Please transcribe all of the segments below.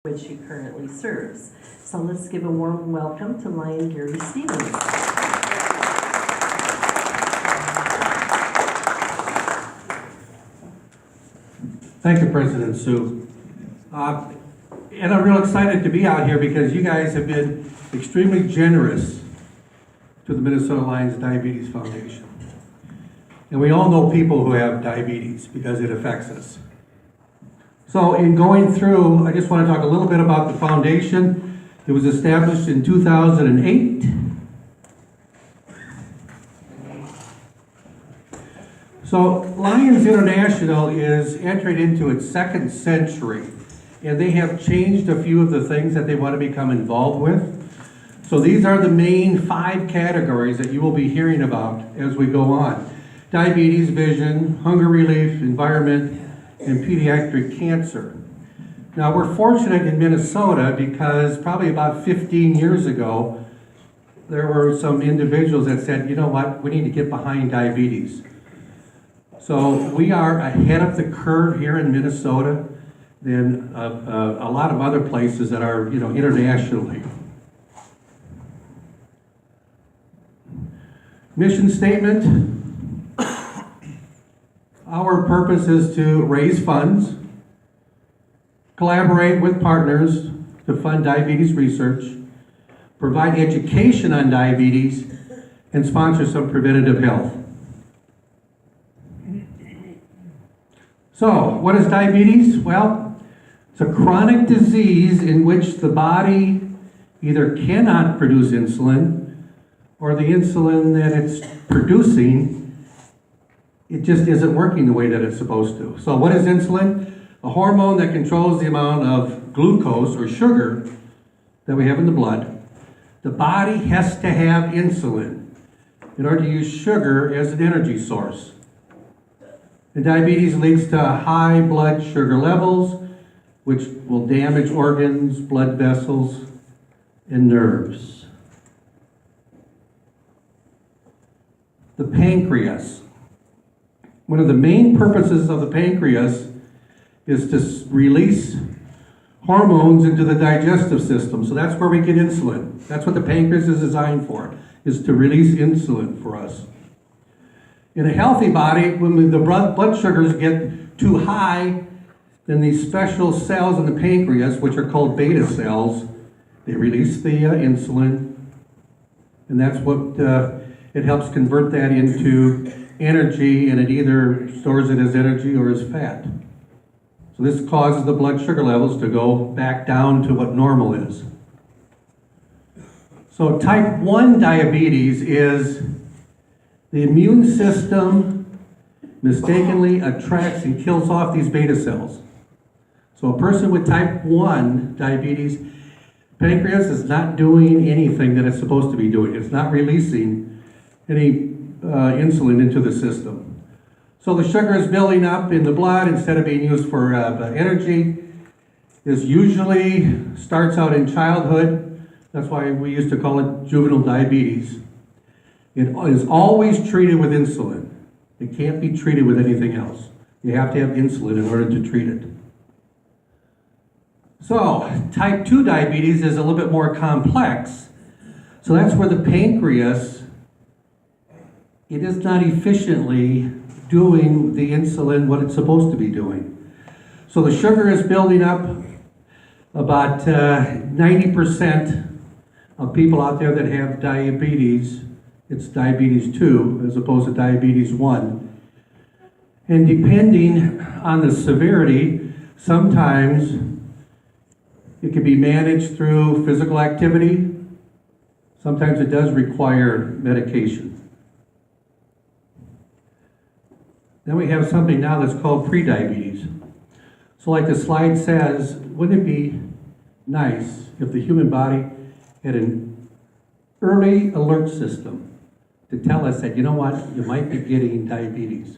which he currently serves. So let's give a warm welcome to Lion Gary Stevens. Thank you, President Sue. And I'm real excited to be out here because you guys have been extremely generous to the Minnesota Lions Diabetes Foundation. And we all know people who have diabetes because it affects us. So in going through, I just want to talk a little bit about the foundation. It was established in 2008. So Lions International is entering into its second century, and they have changed a few of the things that they want to become involved with. So these are the main 5 categories that you will be hearing about as we go on. Diabetes, vision, hunger relief, environment, and pediatric cancer. Now we're fortunate in Minnesota because probably about 15 years ago, there were some individuals that said, you know what, we need to get behind diabetes. So we are ahead of the curve here in Minnesota than a lot of other places that are, internationally. Mission statement. Our purpose is to raise funds, collaborate with partners to fund diabetes research, provide education on diabetes, and sponsor some preventative health. So, what is diabetes? Well, it's a chronic disease in which the body either cannot produce insulin, or the insulin that it's producing, it just isn't working the way that it's supposed to. So what is insulin? A hormone that controls the amount of glucose or sugar that we have in the blood. The body has to have insulin in order to use sugar as an energy source. And diabetes leads to high blood sugar levels, which will damage organs, blood vessels, and nerves. The pancreas. One of the main purposes of the pancreas is to release hormones into the digestive system. So that's where we get insulin. That's what the pancreas is designed for, is to release insulin for us. In a healthy body, when the blood sugars get too high, then these special cells in the pancreas, which are called beta cells, they release the insulin, and that's what it helps convert that into energy, and it either stores it as energy or as fat. So this causes the blood sugar levels to go back down to what normal is. So type 1 diabetes is the immune system mistakenly attracts and kills off these beta cells. So a person with type 1 diabetes, pancreas is not doing anything that it's supposed to be doing. It's not releasing any insulin into the system. So the sugar is building up in the blood instead of being used for energy. This usually starts out in childhood. That's why we used to call it juvenile diabetes. It is always treated with insulin. It can't be treated with anything else. You have to have insulin in order to treat it. So type 2 diabetes is a little bit more complex. So that's where the pancreas, it is not efficiently doing the insulin what it's supposed to be doing. So the sugar is building up. About 90% of people out there that have diabetes, it's diabetes 2 as opposed to diabetes 1. And depending on the severity, sometimes it can be managed through physical activity. Sometimes it does require medication. Then we have something now that's called prediabetes. So like the slide says, wouldn't it be nice if the human body had an early alert system to tell us that, you know what, you might be getting diabetes.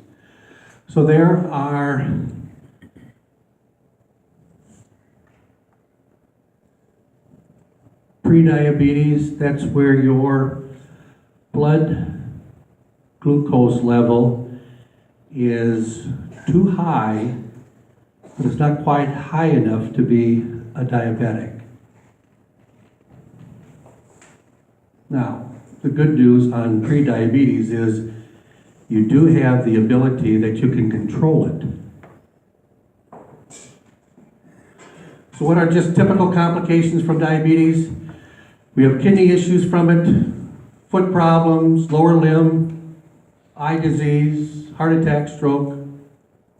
So there are prediabetes, that's where your blood glucose level is too high, but it's not quite high enough to be a diabetic. Now, the good news on prediabetes is you do have the ability that you can control it. So what are just typical complications from diabetes? We have kidney issues from it, foot problems, lower limb, eye disease, heart attack, stroke,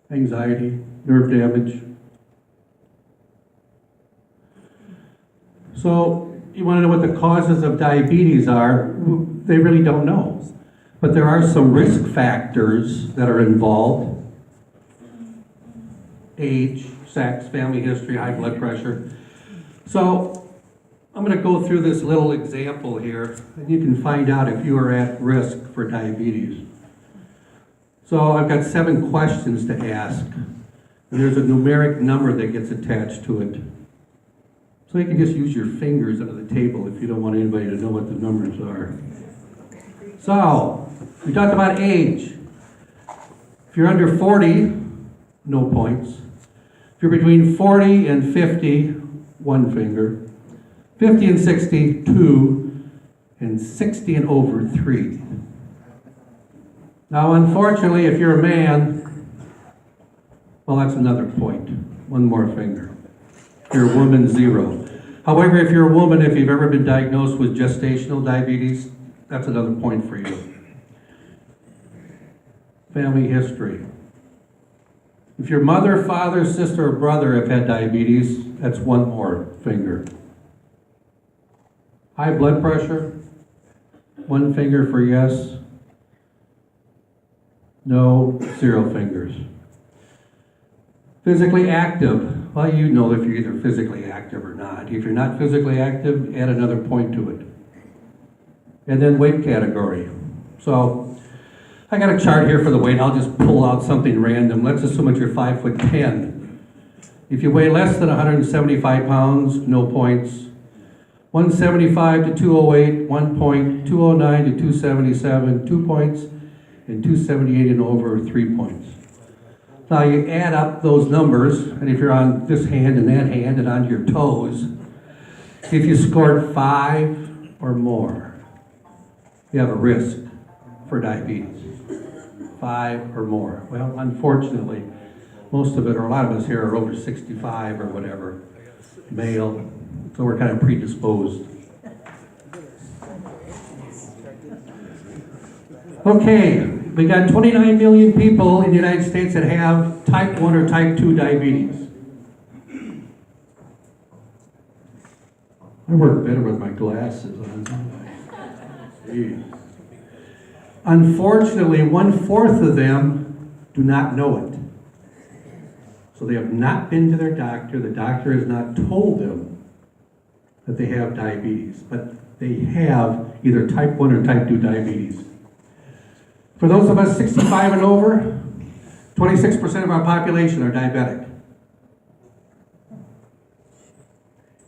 anxiety, nerve damage. So you want to know what the causes of diabetes are? They really don't know. But there are some risk factors that are involved. Age, sex, family history, high blood pressure. So I'm going to go through this little example here, and you can find out if you are at risk for diabetes. So I've got 7 questions to ask, and there's a numeric number that gets attached to it. So you can just use your fingers under the table if you don't want anybody to know what the numbers are. So, we talked about age. If you're under 40, no points. If you're between 40 and 50, 1 finger. 50 and 60, 2. And 60 and over, 3. Now, unfortunately, if you're a man, well, that's another point. 1 more finger. If you're a woman, 0. However, if you're a woman, if you've ever been diagnosed with gestational diabetes, that's another point for you. Family history. If your mother, father, sister, or brother have had diabetes, that's 1 more finger. High blood pressure, 1 finger for yes. No, 0 fingers. Physically active. Well, you know if you're either physically active or not. If you're not physically active, add another point to it. And then weight category. So, I got a chart here for the weight. I'll just pull out something random. Let's assume that you're 5'10". If you weigh less than 175 pounds, no points. 175 to 208, 1 point. 209 to 277, 2 points. And 278 and over, 3 points. Now you add up those numbers, and if you're on this hand and that hand and on your toes, if you scored 5 or more, you have a risk for diabetes. 5 or more. Well, unfortunately, most of it, or a lot of us here, are over 65 or whatever, male, so we're kind of predisposed. Okay, we got 29 million people in the United States that have type 1 or type 2 diabetes. I work better with my glasses on. Jeez. Unfortunately, 1/4 of them do not know it. So they have not been to their doctor. The doctor has not told them that they have diabetes, but they have either type 1 or type 2 diabetes. For those of us 65 and over, 26% of our population are diabetic.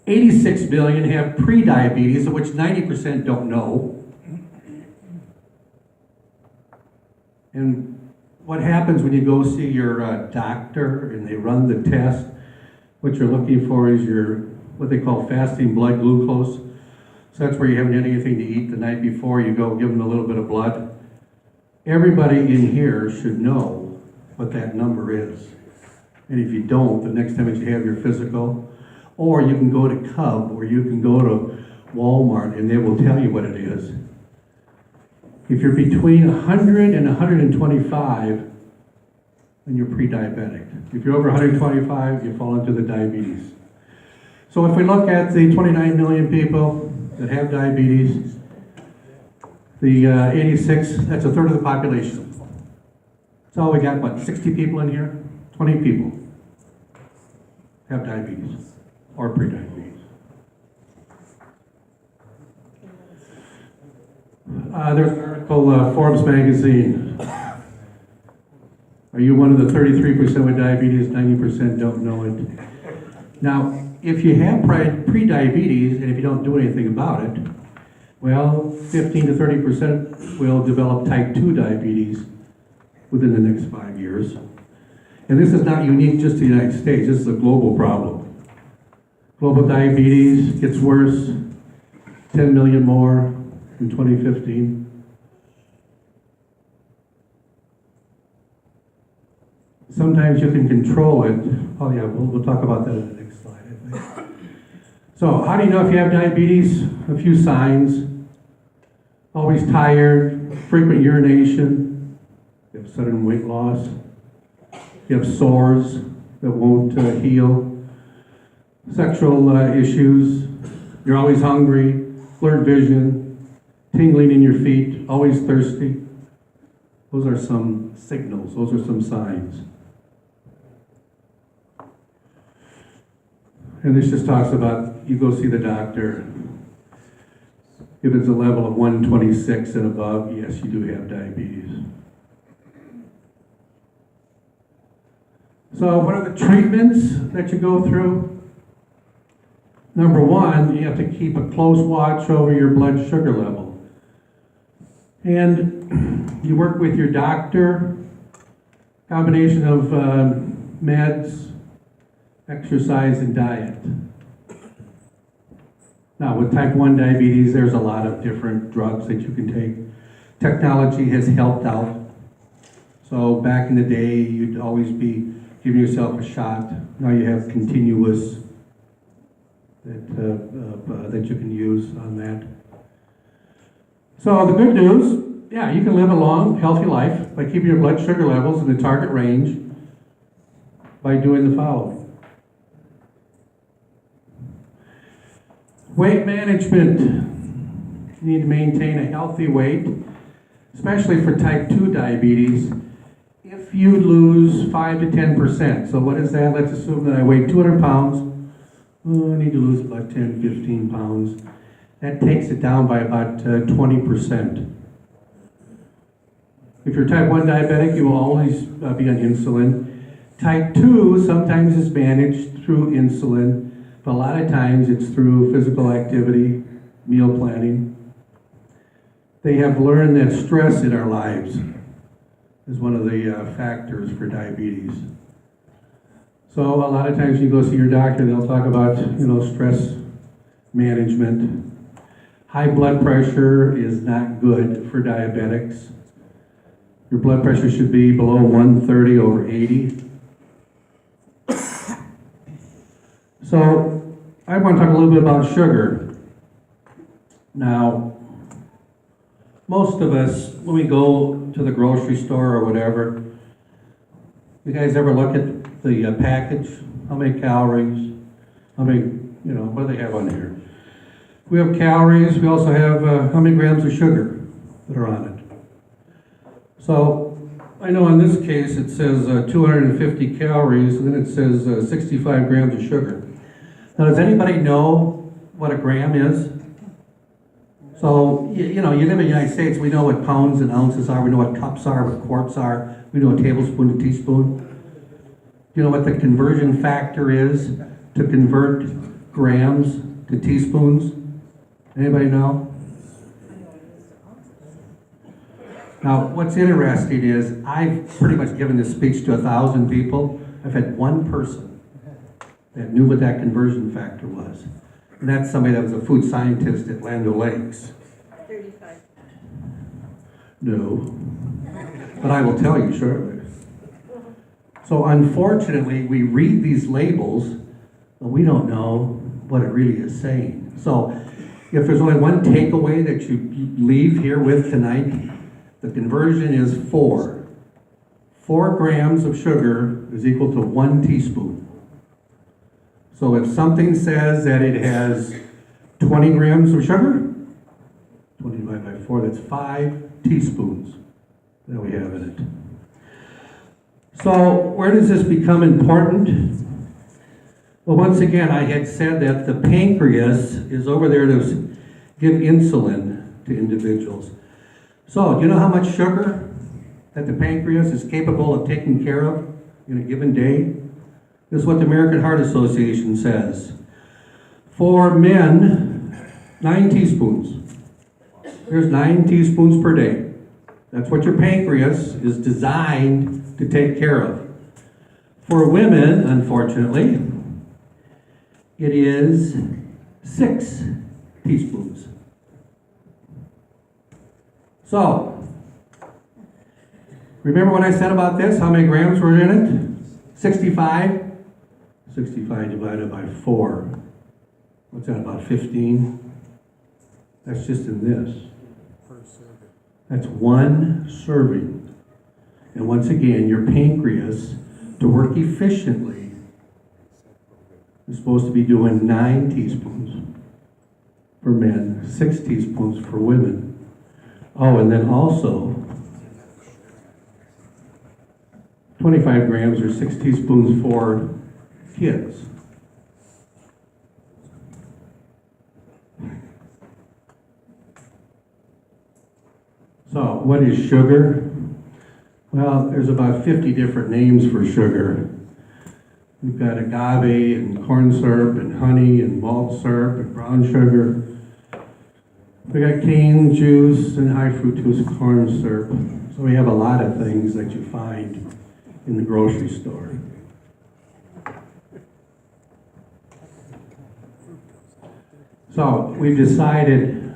86 million have pre-diabetes, of which 90% don't know. And what happens when you go see your doctor and they run the test, what you're looking for is your, what they call fasting blood glucose. So that's where you haven't had anything to eat the night before, you go give them a little bit of blood. Everybody in here should know what that number is. And if you don't, the next time that you have your physical, or you can go to Cub, or you can go to Walmart, and they will tell you what it is. If you're between 100 and 125, then you're pre-diabetic. If you're over 125, you fall into the diabetes. So if we look at the 29 million people that have diabetes, the 86, that's 1/3 of the population. So we got, what, 60 people in here? 20 people have diabetes or pre-diabetes. There's an article, Forbes magazine. Are you one of the 33% with diabetes? 90% don't know it. Now, if you have pre-diabetes and if you don't do anything about it, well, 15 to 30% will develop type 2 diabetes within the next 5 years. And this is not unique just to the United States. This is a global problem. Global diabetes gets worse, 10 million more in 2015. Sometimes you can control it. Oh yeah, we'll talk about that in the next slide, I think. So how do you know if you have diabetes? A few signs. Always tired, frequent urination, you have sudden weight loss, you have sores that won't heal, sexual issues, you're always hungry, blurred vision, tingling in your feet, always thirsty. Those are some signals, those are some signs. And this just talks about, you go see the doctor. If it's a level of 126 and above, yes, you do have diabetes. So what are the treatments that you go through? Number one, you have to keep a close watch over your blood sugar level. And you work with your doctor, combination of meds, exercise, and diet. Now, with type 1 diabetes, there's a lot of different drugs that you can take. Technology has helped out. So back in the day, you'd always be giving yourself a shot. Now you have continuous that you can use on that. So the good news, yeah, you can live a long, healthy life by keeping your blood sugar levels in the target range by doing the following. Weight management. You need to maintain a healthy weight, especially for type 2 diabetes. If you lose 5 to 10%, so what is that? Let's assume that I weigh 200 pounds. Oh, I need to lose about 10, 15 pounds. That takes it down by about 20%. If you're type 1 diabetic, you will always be on insulin. Type 2 sometimes is managed through insulin, but a lot of times it's through physical activity, meal planning. They have learned that stress in our lives is one of the factors for diabetes. So a lot of times you go see your doctor, they'll talk about, stress management. High blood pressure is not good for diabetics. Your blood pressure should be below 130 over 80. So I want to talk a little bit about sugar. Now, most of us, when we go to the grocery store or whatever, you guys ever look at the package? How many calories? How many, what do they have on here? We have calories. We also have how many grams of sugar that are on it. So I know in this case it says 250 calories, and then it says 65 grams of sugar. Now, does anybody know what a gram is? So, you live in the United States, we know what pounds and ounces are, we know what cups are, what quarts are, we know a tablespoon, a teaspoon. Do you know what the conversion factor is to convert grams to teaspoons? Anybody know? Now, what's interesting is I've pretty much given this speech to 1,000 people. I've had one person that knew what that conversion factor was. And that's somebody that was a food scientist at Land O'Lakes. 35. No. But I will tell you shortly. So unfortunately, we read these labels, but we don't know what it really is saying. So if there's only one takeaway that you leave here with tonight, the conversion is 4. 4 grams of sugar is equal to 1 teaspoon. So if something says that it has 20 grams of sugar, 20 divided by 4, that's 5 teaspoons that we have in it. So where does this become important? Well, once again, I had said that the pancreas is over there to give insulin to individuals. So do you know how much sugar that the pancreas is capable of taking care of in a given day? This is what the American Heart Association says. For men, 9 teaspoons. There's 9 teaspoons per day. That's what your pancreas is designed to take care of. For women, unfortunately, it is 6 teaspoons. So, remember when I said about this, how many grams were in it? 65? 65 divided by 4. What's that, about 15? That's just in this. That's 1 serving. And once again, your pancreas, to work efficiently, is supposed to be doing 9 teaspoons for men, 6 teaspoons for women. Oh, and then also 25 grams or 6 teaspoons for kids. So, what is sugar? Well, there's about 50 different names for sugar. We've got agave and corn syrup and honey and malt syrup and brown sugar. We got cane juice and high fructose corn syrup. So we have a lot of things that you find in the grocery store. So we've decided,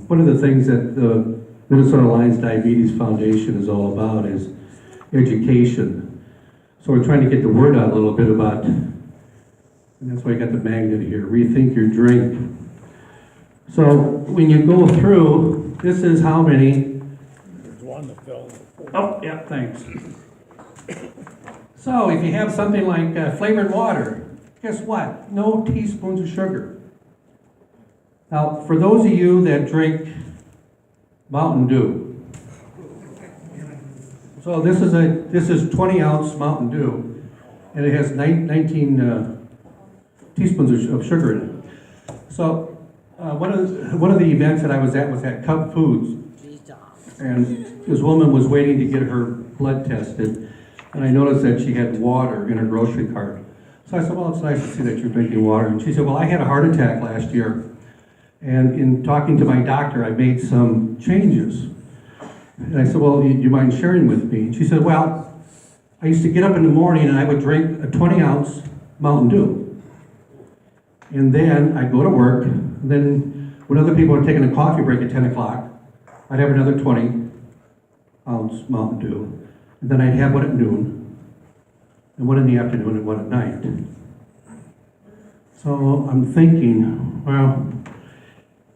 one of the things that the Minnesota Lions Diabetes Foundation is all about is education. So we're trying to get the word out a little bit about, and that's why I got the magnet here, rethink your drink. So when you go through, this is how many. There's one that fell. Oh, yeah, thanks. So if you have something like flavored water, guess what? No teaspoons of sugar. Now, for those of you that drink Mountain Dew, so this is 20 ounce Mountain Dew, and it has 19 teaspoons of sugar in it. So one of the events that I was at Cub Foods, and this woman was waiting to get her blood tested, and I noticed that she had water in her grocery cart. So I said, well, it's nice to see that you're drinking water. And she said, well, I had a heart attack last year, and in talking to my doctor, I made some changes. And I said, well, do you mind sharing with me? And she said, well, I used to get up in the morning and I would drink a 20 ounce Mountain Dew. And then I'd go to work, and then when other people were taking a coffee break at 10 o'clock, I'd have another 20 ounce Mountain Dew. And then I'd have one at noon, and one in the afternoon, and one at night. So I'm thinking, well,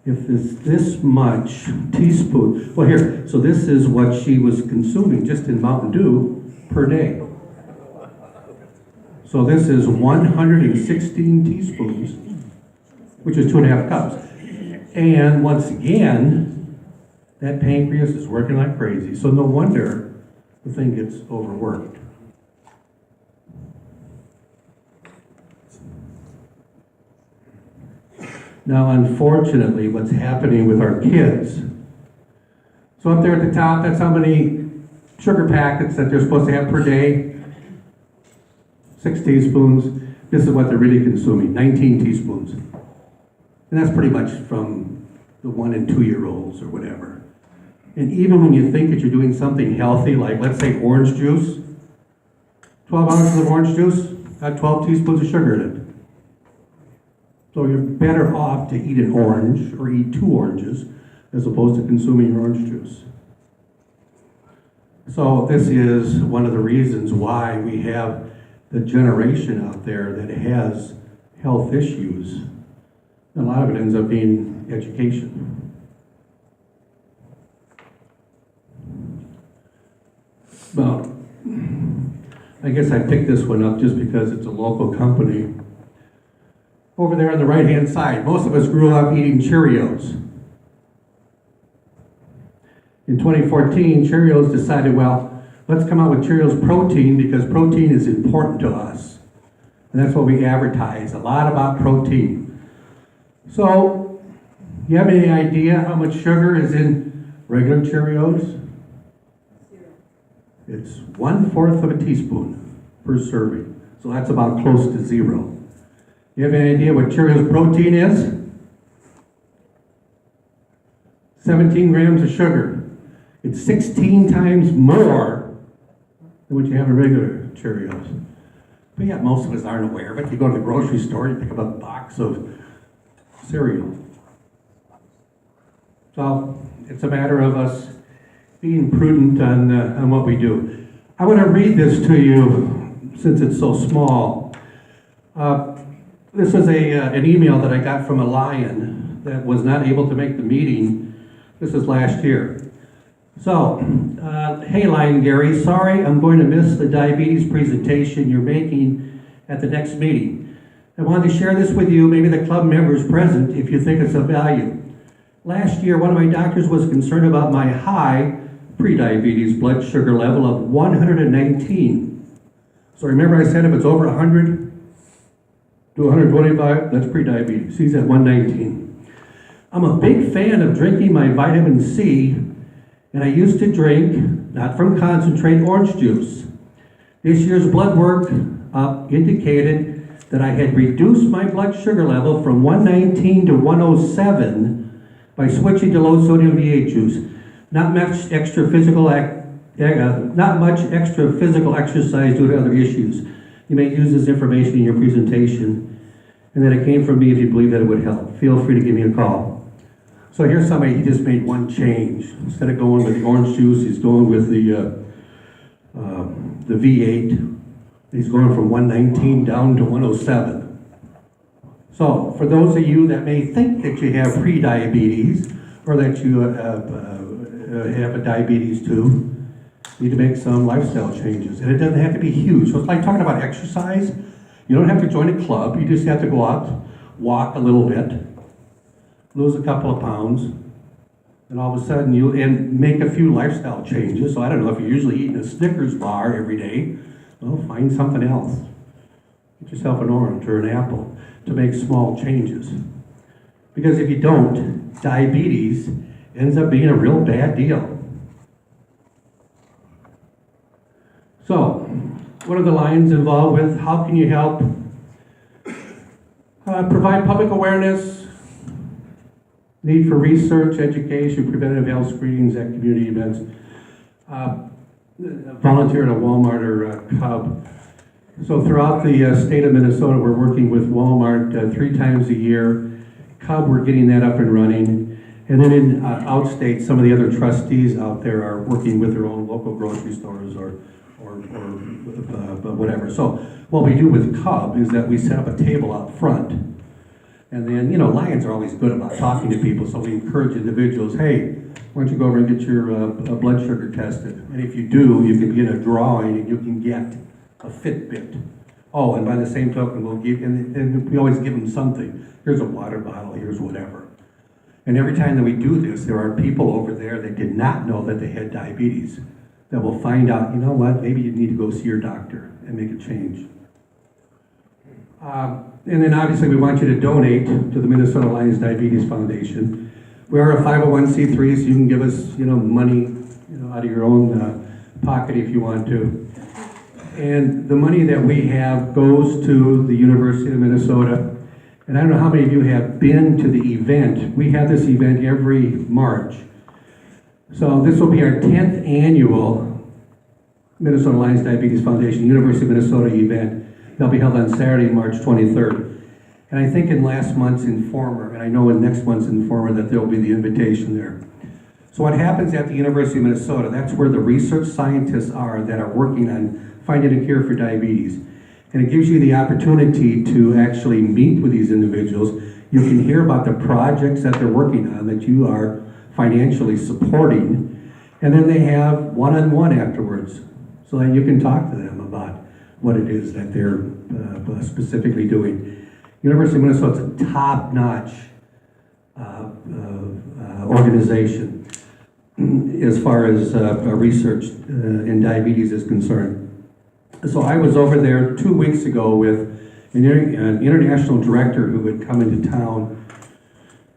if it's this much teaspoon, well here, so this is what she was consuming just in Mountain Dew per day. So this is 116 teaspoons, which is 2.5 cups. And once again, that pancreas is working like crazy. So no wonder the thing gets overworked. Now, unfortunately, what's happening with our kids, so up there at the top, that's how many sugar packets that they're supposed to have per day. 6 teaspoons. This is what they're really consuming, 19 teaspoons. And that's pretty much from the 1 and 2 year olds or whatever. And even when you think that you're doing something healthy, like let's say orange juice, 12 ounces of orange juice, got 12 teaspoons of sugar in it. So you're better off to eat an orange or eat 2 oranges as opposed to consuming orange juice. So this is one of the reasons why we have the generation out there that has health issues. And a lot of it ends up being education. Well, I guess I picked this one up just because it's a local company. Over there on the right-hand side, most of us grew up eating Cheerios. In 2014, Cheerios decided, well, let's come out with Cheerios Protein because protein is important to us. And that's what we advertise, a lot about protein. So, you have any idea how much sugar is in regular Cheerios? It's 1/4 of a teaspoon per serving. So that's about close to 0. You have any idea what Cheerios Protein is? 17 grams of sugar. It's 16 times more than what you have in regular Cheerios. But yeah, most of us aren't aware of it. You go to the grocery store, you pick up a box of cereal. So it's a matter of us being prudent on what we do. I want to read this to you since it's so small. This is an email that I got from a lion that was not able to make the meeting. This is last year. So, hey Lion Gary, sorry I'm going to miss the diabetes presentation you're making at the next meeting. I wanted to share this with you, maybe the club members present, if you think it's of value. Last year, one of my doctors was concerned about my high pre-diabetes blood sugar level of 119. So remember I said if it's over 100 to 125, that's pre-diabetes. He's at 119. I'm a big fan of drinking my vitamin C, and I used to drink, not from concentrate, orange juice. This year's blood work indicated that I had reduced my blood sugar level from 119 to 107 by switching to low sodium V8 juice. Not much extra physical exercise due to other issues. You may use this information in your presentation, and then it came from me if you believe that it would help. Feel free to give me a call. So here's somebody, he just made one change. Instead of going with the orange juice, he's going with the V8. He's going from 119 down to 107. So for those of you that may think that you have pre-diabetes, or that you have a diabetes too, you need to make some lifestyle changes. And it doesn't have to be huge. So it's like talking about exercise. You don't have to join a club. You just have to go out, walk a little bit, lose a couple of pounds, and all of a sudden and make a few lifestyle changes. So I don't know, if you're usually eating a Snickers bar every day, well, find something else. Get yourself an orange or an apple to make small changes. Because if you don't, diabetes ends up being a real bad deal. So, what are the Lions involved with? How can you help? Provide public awareness, need for research, education, preventative health screenings at community events. Volunteer at a Walmart or Cub. So throughout the state of Minnesota, we're working with Walmart 3 times a year. Cub, we're getting that up and running. And then in outstate, some of the other trustees out there are working with their own local grocery stores or whatever. So what we do with Cub is that we set up a table out front. And then, Lions are always good about talking to people, so we encourage individuals, hey, why don't you go over and get your blood sugar tested? And if you do, you can get a drawing and you can get a Fitbit. Oh, and by the same token, we'll give, and we always give them something. Here's a water bottle, here's whatever. And every time that we do this, there are people over there that did not know that they had diabetes that will find out, you know what, maybe you need to go see your doctor and make a change. And then obviously we want you to donate to the Minnesota Lions Diabetes Foundation. We are a 501c3, so you can give us, money, out of your own pocket if you want to. And the money that we have goes to the University of Minnesota. And I don't know how many of you have been to the event. We have this event every March. So this will be our 10th annual Minnesota Lions Diabetes Foundation University of Minnesota event. They'll be held on Saturday, March 23rd. And I think in last month's Informer, and I know in next month's Informer that there will be the invitation there. So what happens at the University of Minnesota, that's where the research scientists are that are working on finding a cure for diabetes. And it gives you the opportunity to actually meet with these individuals. You can hear about the projects that they're working on that you are financially supporting. And then they have one-on-one afterwards so that you can talk to them about what it is that they're specifically doing. University of Minnesota is a top-notch organization as far as research in diabetes is concerned. So I was over there 2 weeks ago with an international director who had come into town.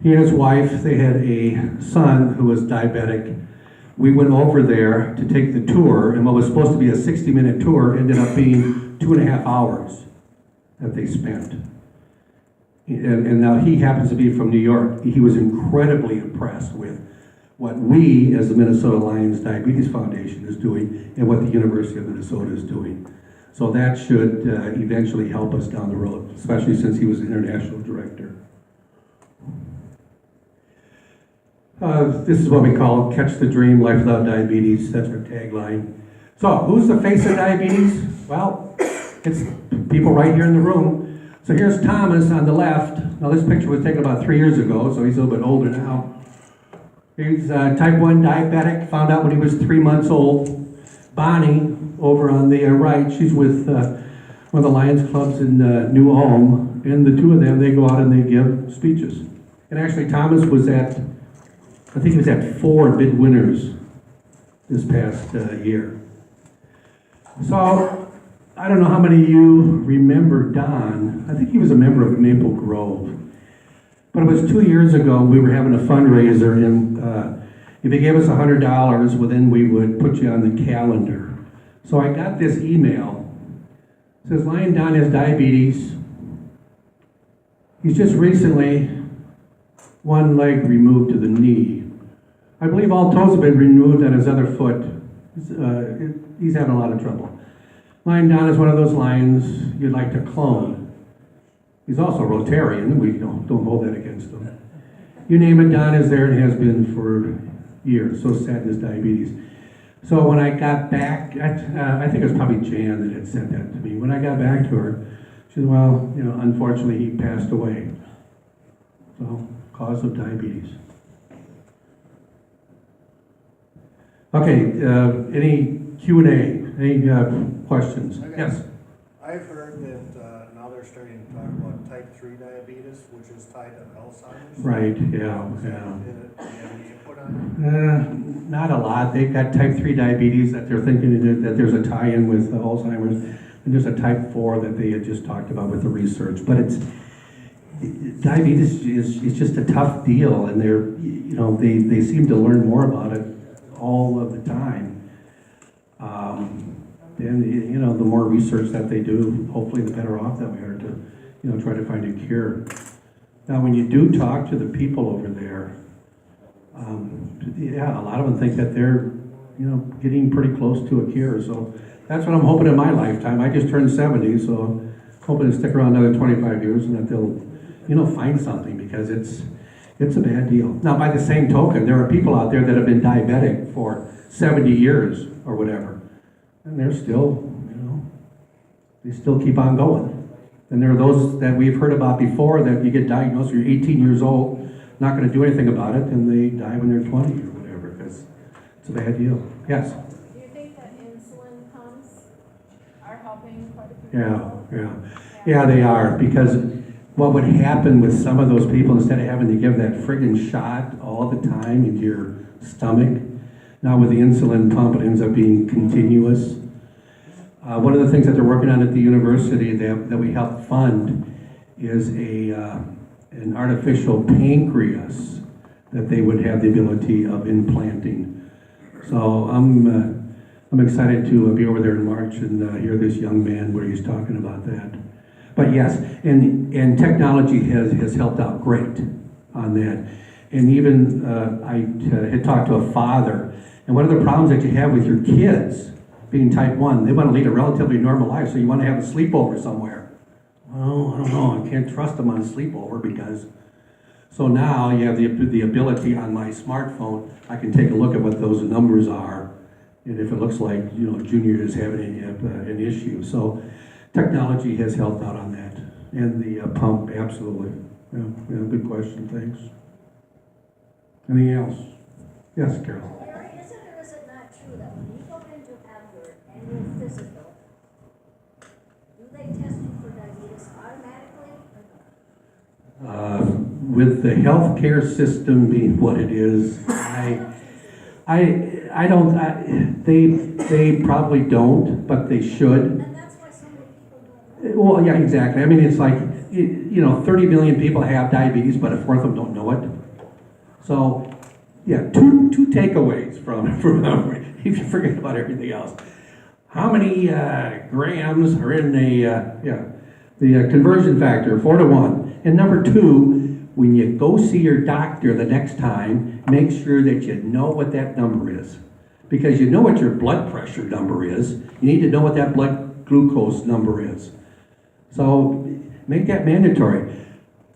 He and his wife, they had a son who was diabetic. We went over there to take the tour, and what was supposed to be a 60-minute tour ended up being 2.5 hours that they spent. And now he happens to be from New York. He was incredibly impressed with what we, as the Minnesota Lions Diabetes Foundation, is doing and what the University of Minnesota is doing. So that should eventually help us down the road, especially since he was the international director. This is what we call Catch the Dream, Life Without Diabetes. That's our tagline. So who's the face of diabetes? Well, it's people right here in the room. So here's Thomas on the left. Now this picture was taken about 3 years ago, so he's a little bit older now. He's type 1 diabetic, found out when he was 3 months old. Bonnie, over on the right, she's with one of the Lions clubs in New Ulm, and the two of them, they go out and they give speeches. And actually Thomas was I think he was at 4 midwinters this past year. So, I don't know how many of you remember Don. I think he was a member of Maple Grove. But it was 2 years ago, we were having a fundraiser, and if you gave us $100, well then we would put you on the calendar. So I got this email. It says, Lion Don has diabetes. He's just recently one leg removed to the knee. I believe all toes have been removed on his other foot. He's having a lot of trouble. Lion Don is one of those lions you'd like to clone. He's also Rotarian. We don't hold that against him. You name it, Don is there and has been for years. So sad in his diabetes. So when I got back, I think it was probably Jan that had sent that to me. When I got back to her, she said, well, unfortunately he passed away. So, cause of diabetes. Okay, any Q&A? Any questions? Yes? I've heard that now they're starting to talk about type 3 diabetes, which is tied to Alzheimer's. Right, yeah. Do you have any input on Not a lot. They've got type 3 diabetes that they're thinking that there's a tie-in with Alzheimer's, and there's a type 4 that they had just talked about with the research. But diabetes is just a tough deal, and they seem to learn more about it all of the time. And the more research that they do, hopefully the better off that we are to try to find a cure. Now when you do talk to the people over there, a lot of them think that they're getting pretty close to a cure. So that's what I'm hoping in my lifetime. I just turned 70, so hoping to stick around another 25 years and that they'll find something, because it's a bad deal. Now, by the same token, there are people out there that have been diabetic for 70 years or whatever, and they're still, they still keep on going. And there are those that we've heard about before that you get diagnosed, you're 18 years old, not going to do anything about it, and they die when they're 20 or whatever, because it's a bad deal. Yes? Do you think that insulin pumps are helping quite a few people? Yeah, they are, because what would happen with some of those people, instead of having to give that friggin' shot all the time into your stomach, now with the insulin pump, it ends up being continuous. One of the things that they're working on at the university that we help fund is an artificial pancreas that they would have the ability of implanting. So I'm excited to be over there in March and hear this young man where he's talking about that. But yes, and technology has helped out great on that. And even I had talked to a father, and one of the problems that you have with your kids being type 1, they want to lead a relatively normal life, so you want to have a sleepover somewhere. Well, I don't know, I can't trust them on a sleepover because, so now you have the ability on my smartphone, I can take a look at what those numbers are, and if it looks like, Junior is having an issue. So technology has helped out on that, and the pump, absolutely. Yeah, good question, thanks. Anything else? Yes, Carol. Gary, is it or is it not true that when you go into Edward and you're physical, do they test you for diabetes automatically or not? With the healthcare system being what it is, they probably don't, but they should. And that's why so many people don't know. Well, yeah, exactly. I mean, it's like, 30 million people have diabetes, but a fourth of them don't know it. So, yeah, two takeaways from if you forget about everything else. How many grams are in the conversion factor, 4 to 1. And number 2, when you go see your doctor the next time, make sure that you know what that number is. Because you know what your blood pressure number is. You need to know what that blood glucose number is. So make that mandatory.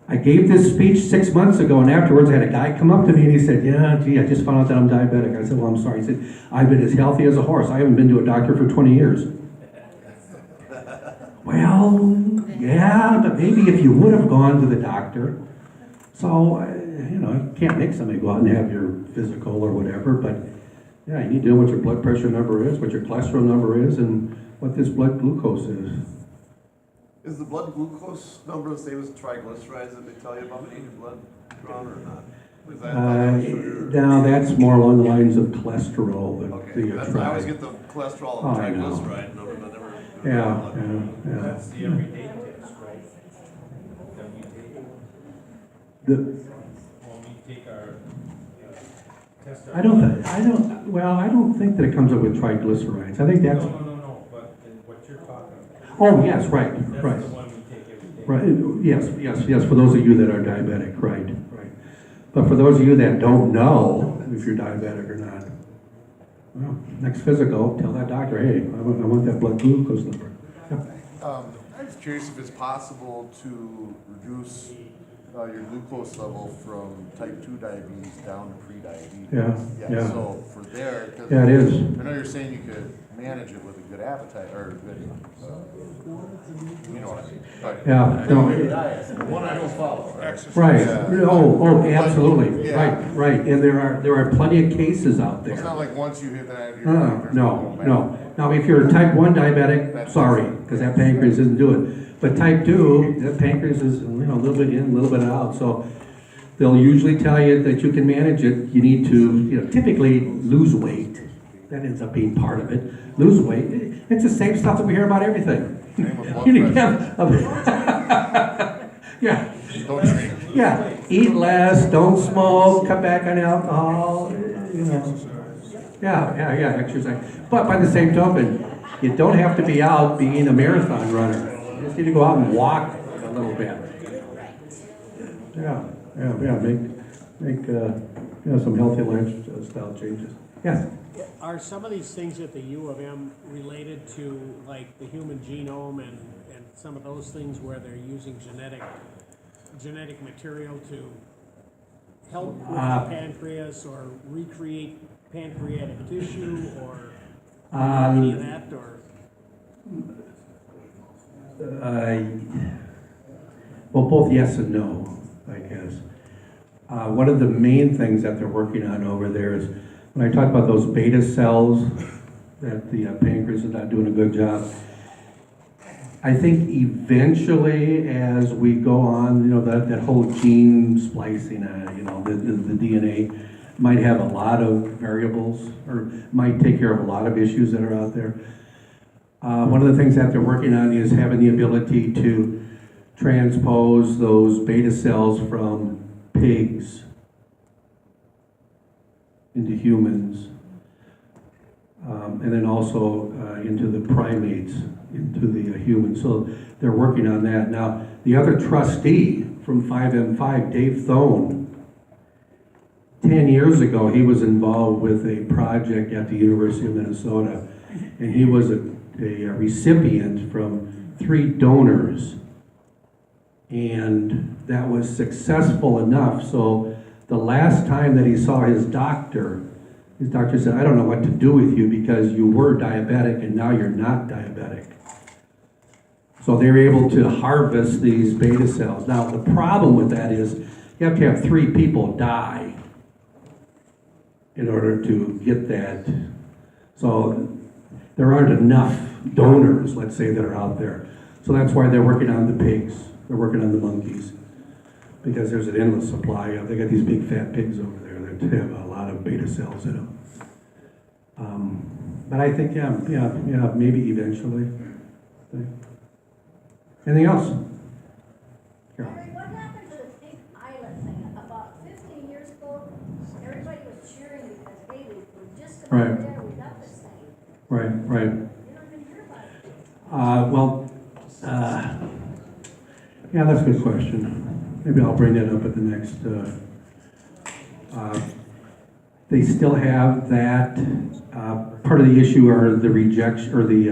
I gave this speech 6 months ago, and afterwards I had a guy come up to me and he said, yeah, gee, I just found out that I'm diabetic. I said, well, I'm sorry. He said, I've been as healthy as a horse. I haven't been to a doctor for 20 years. Well, yeah, but maybe if you would have gone to the doctor. So, you can't make somebody go out and have your physical or whatever, but yeah, you need to know what your blood pressure number is, what your cholesterol number is, and what this blood glucose is. Is the blood glucose number the same as triglycerides that they tell you about in your blood drawn or not? Is that Now, that's more along the lines of cholesterol. okay, I always get the cholesterol and I know. triglyceride number, but never. Yeah. That's the everyday tips, right? That we take The, when we take our, test our. I don't think that it comes up with triglycerides. I think that's, No, but what you're talking about. oh, yes, right. That's the one we take every day. Right, yes, for those of you that are diabetic, right. But for those of you that don't know if you're diabetic or not, well, next physical, tell that doctor, hey, I want that blood glucose number. Yeah. I'm just curious if it's possible to reduce your glucose level from type 2 diabetes down to pre-diabetes. Yeah. So for there, 'cause Yeah, it is. I know you're saying you could manage it with a good appetite or a good, you know what I mean. But Yeah, no, one I don't follow, right? right. Yeah. Oh, absolutely. Yeah. Right. And there are plenty of cases out there. It's not like once you hit that, you're there's No. going back. Now, if you're a type 1 diabetic, sorry, because that pancreas isn't doing it. But type 2, that pancreas is, a little bit in, a little bit out. So they'll usually tell you that you can manage it. You need to, typically lose weight. That ends up being part of it. Lose weight. It's the same stuff that we hear about everything. Same with blood You need to pressure. have yeah. Don't drink. Yeah, eat less, don't smoke, cut back on alcohol, Yeah, exercise. But by the same token, you don't have to be out being a marathon runner. You just need to go out and walk a little bit. Make some healthy lifestyle changes. Yes? Are some of these things at the U of M related to like the human genome and some of those things where they're using genetic material to help with the pancreas or recreate pancreatic tissue or any of that or? Well, both yes and no, I guess. One of the main things that they're working on over there is when I talk about those beta cells that the pancreas is not doing a good job. I think eventually, as we go on, that whole gene splicing, the DNA might have a lot of variables or might take care of a lot of issues that are out there. One of the things that they're working on is having the ability to transpose those beta cells from pigs into humans, and then also into the primates, into the humans. So they're working on that. Now, the other trustee from 5M5, Dave Thone, 10 years ago, he was involved with a project at the University of Minnesota, and he was a recipient from 3 donors. And that was successful enough, so the last time that he saw his doctor said, I don't know what to do with you because you were diabetic and now you're not diabetic. So they're able to harvest these beta cells. Now, the problem with that is you have to have 3 people die in order to get that. So there aren't enough donors, let's say, that are out there. So that's why they're working on the pigs. They're working on the monkeys. Because there's an endless supply of, they got these big fat pigs over there that have a lot of beta cells in them. But I think, maybe eventually. Anything else? Larry, what happened to the big island thing? About 15 years ago, everybody was cheering because, hey, we're just Right. about there, we got this thing. Right. You don't even hear about it. Yeah, that's a good question. Maybe I'll bring that up at the next, they still have that, part of the issue are the rejection, or the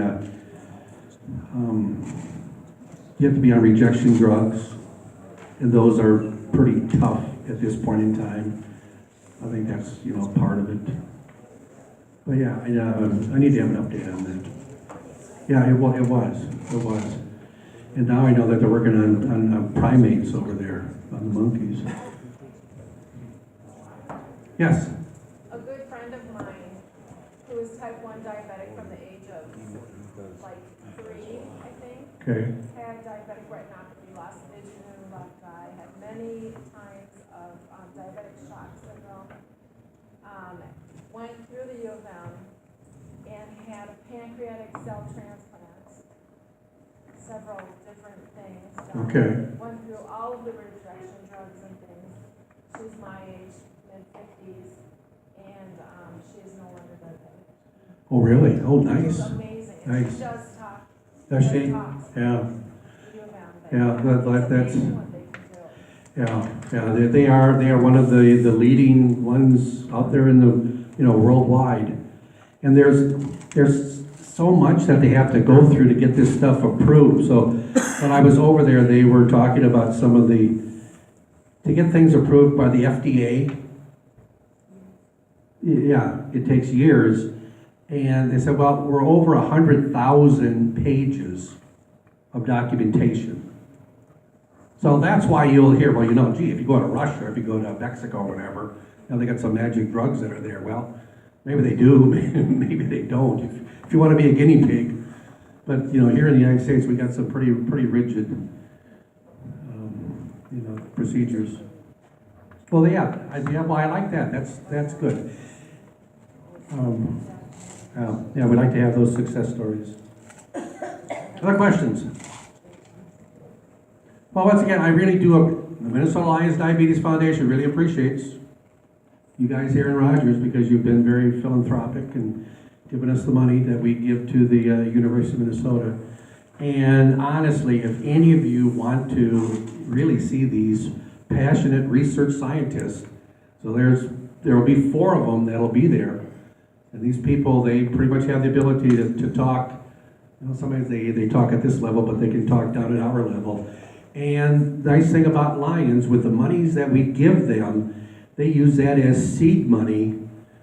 You have to be on rejection drugs, and those are pretty tough at this point in time. I think that's, part of it. But yeah, I need to have an update on that. Yeah, it was. And now I know that they're working on primates over there, on the monkeys. Yes? A good friend of mine, who is type 1 diabetic from the age of like 3, I think, Okay. had diabetic retinopathy, lost vision in the left eye, had many times of diabetic shock syndrome, went through the U of M and had a pancreatic cell transplant, several different things done. Okay. Went through all of the rejection drugs and things. She's my age, mid-50s, and she is no longer diabetic. Oh, really? Oh, Which nice. is amazing. And Nice. she does talk. Does she? Talks. Yeah. U of M, but Yeah, that's- it's amazing what they can do. Yeah, they are one of the leading ones out there in the, worldwide. And there's so much that they have to go through to get this stuff approved. So when I was over there, they were talking about some of to get things approved by the FDA. Yeah, it takes years. And they said, well, we're over 100,000 pages of documentation. So that's why you'll hear, gee, if you go to Russia, if you go to Mexico or whatever, they got some magic drugs that are there. Well, maybe they do, maybe they don't, if you want to be a guinea pig. But, here in the United States, we got some pretty rigid, procedures. Well, yeah, I like that. That's good. Yeah, we like to have those success stories. Other questions? Well, once again, I really do, the Minnesota Lions Diabetes Foundation really appreciates you guys here in Rogers because you've been very philanthropic and given us the money that we give to the University of Minnesota. And honestly, if any of you want to really see these passionate research scientists, so there will be 4 of them that'll be there. And these people, they pretty much have the ability to talk. Sometimes they talk at this level, but they can talk down at our level. And the nice thing about Lions, with the monies that we give them, they use that as seed money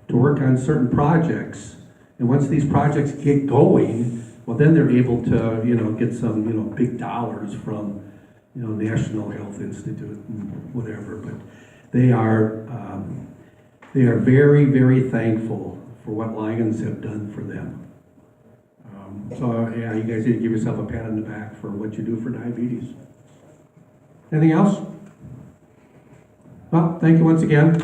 to work on certain projects. And once these projects get going, well, then they're able to, get some, big dollars from, National Health Institute and whatever. But they are very, very thankful for what Lions have done for them. So yeah, you guys need to give yourself a pat on the back for what you do for diabetes. Anything else? Well, thank you once again.